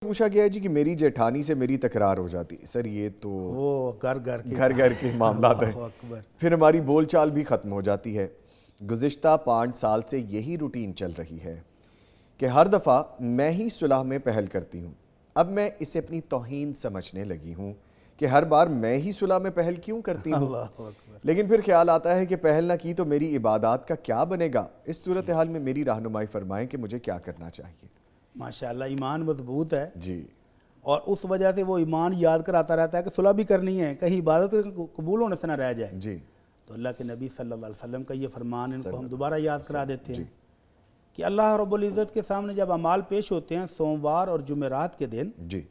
پوچھا گیا ہے جی کہ میری جیٹھانی سے میری تکرار ہو جاتی ہے. سر یہ تو وہ گھر گھر کے معاملات ہیں. اللہ اکبر. پھر ہماری بول چال بھی ختم ہو جاتی ہے. گزشتہ 5 سال سے یہی روٹین چل رہی ہے کہ ہر دفعہ میں ہی صلح میں پہل کرتی ہوں. اب میں اسے اپنی توہین سمجھنے لگی ہوں کہ ہر بار میں ہی صلح میں پہل کیوں کرتی ہوں. اللہ اکبر. لیکن پھر خیال آتا ہے کہ پہل نہ کی تو میری عبادات کا کیا بنے گا. اس صورتحال میں میری رہنمائی فرمائیں کہ مجھے کیا کرنا چاہیے. ماشاءاللہ ایمان مضبوط ہے جی اور اس وجہ سے وہ ایمان یاد کراتا رہتا ہے کہ صلح بھی کرنی ہے, کہیں عبادت قبول ہونے سے نہ رہ جائے. جی تو اللہ کے نبی صلی اللہ علیہ وسلم کا یہ فرمان ان کو ہم دوبارہ یاد کرا دیتے ہیں جی کہ اللہ رب العزت کے سامنے جب اعمال پیش ہوتے ہیں سوموار اور جمعرات کے دن, جی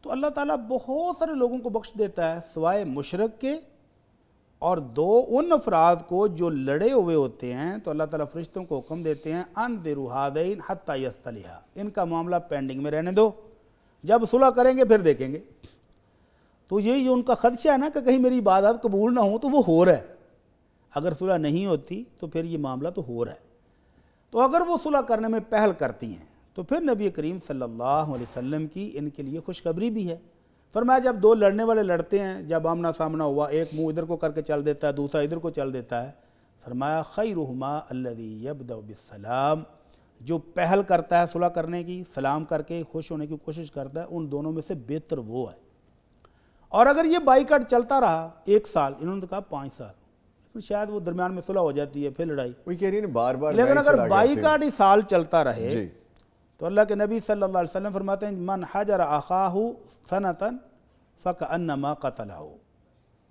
تو اللہ تعالیٰ بہت سارے لوگوں کو بخش دیتا ہے سوائے مشرک کے اور 2 ان افراد کو جو لڑے ہوئے ہوتے ہیں. تو اللہ تعالیٰ فرشتوں کو حکم دیتے ہیں انذروا ھذین حتی یصطلحا, ان کا معاملہ پینڈنگ میں رہنے دو, جب صلح کریں گے پھر دیکھیں گے. تو یہی جو ان کا خدشہ ہے نا کہ کہیں میری عبادات قبول نہ ہوں, تو وہ ہو رہا ہے. اگر صلح نہیں ہوتی تو پھر یہ معاملہ تو ہو رہا ہے. تو اگر وہ صلح کرنے میں پہل کرتی ہیں تو پھر نبی کریم صلی اللہ علیہ وسلم کی ان کے لیے خوشخبری بھی ہے. فرمایا جب 2 لڑنے والے لڑتے ہیں, جب آمنا سامنا ہوا, ایک منہ ادھر کو کر کے چل دیتا ہے, دوسرا ادھر کو چل دیتا ہے, فرمایا خیرہما الذی یبدأ بالسلام, جو پہل کرتا ہے صلح کرنے کی, سلام کر کے خوش ہونے کی کوشش کرتا ہے, ان دونوں میں سے بہتر وہ ہے. اور اگر یہ بائیکاٹ چلتا رہا 1 سال, انہوں نے کہا 5 سال, لیکن شاید وہ درمیان میں صلح ہو جاتی ہے, پھر لڑائی. وہی کہہ رہی ہیں بار بار لیکن اگر بائیکاٹ ہی سال چلتا رہے جی تو اللہ کے نبی صلی اللہ علیہ وسلم فرماتے ہیں من حجر اخاہ سنۃ فکأنما قتلہ,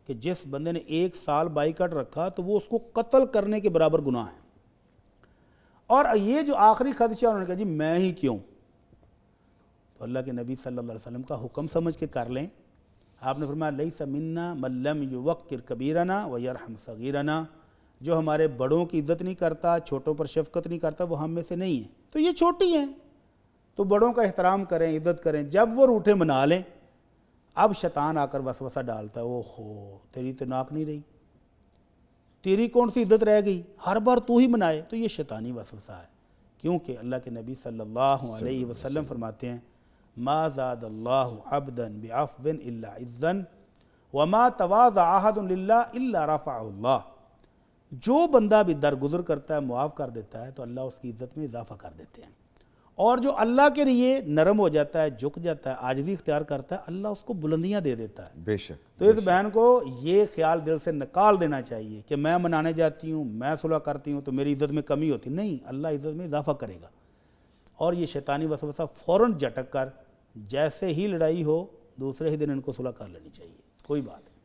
کہ جس بندے نے 1 سال بائیکاٹ رکھا تو وہ اس کو قتل کرنے کے برابر گناہ ہے. اور یہ جو آخری خدشہ انہوں نے کہا جی میں ہی کیوں, تو اللہ کے نبی صلی اللہ علیہ وسلم کا حکم سمجھ کے کر لیں. آپ نے فرمایا لیس منا من لم یوقر کبیرنا ویرحم صغیرنا, جو ہمارے بڑوں کی عزت نہیں کرتا, چھوٹوں پر شفقت نہیں کرتا, وہ ہم میں سے نہیں ہے. تو یہ چھوٹی ہیں تو بڑوں کا احترام کریں, عزت کریں. جب وہ روٹھے منا لیں, اب شیطان آ کر وسوسہ ڈالتا ہے, اوہو تیری تو ناک نہیں رہی, تیری کون سی عزت رہ گئی, ہر بار تو ہی منائے. تو یہ شیطانی وسوسہ ہے, کیونکہ اللہ کے نبی صلی اللہ علیہ وسلم فرماتے ہیں ما زاد اللہ عبدا بعفو الا عزا وما تواضع احد للہ الا رفعہ اللہ. جو بندہ بھی درگزر کرتا ہے, معاف کر دیتا ہے, تو اللہ اس کی عزت میں اضافہ کر دیتے ہیں. اور جو اللہ کے لیے نرم ہو جاتا ہے, جھک جاتا ہے, عاجزی اختیار کرتا ہے, اللہ اس کو بلندیاں دے دیتا ہے. بے شک. تو اس بہن کو یہ خیال دل سے نکال دینا چاہیے کہ میں منانے جاتی ہوں, میں صلح کرتی ہوں تو میری عزت میں کمی ہوتی. نہیں, اللہ عزت میں اضافہ کرے گا. اور یہ شیطانی وسوسہ فوراً جھٹک کر جیسے ہی لڑائی ہو دوسرے ہی دن ان کو صلح کر لینی چاہیے, کوئی بات نہیں.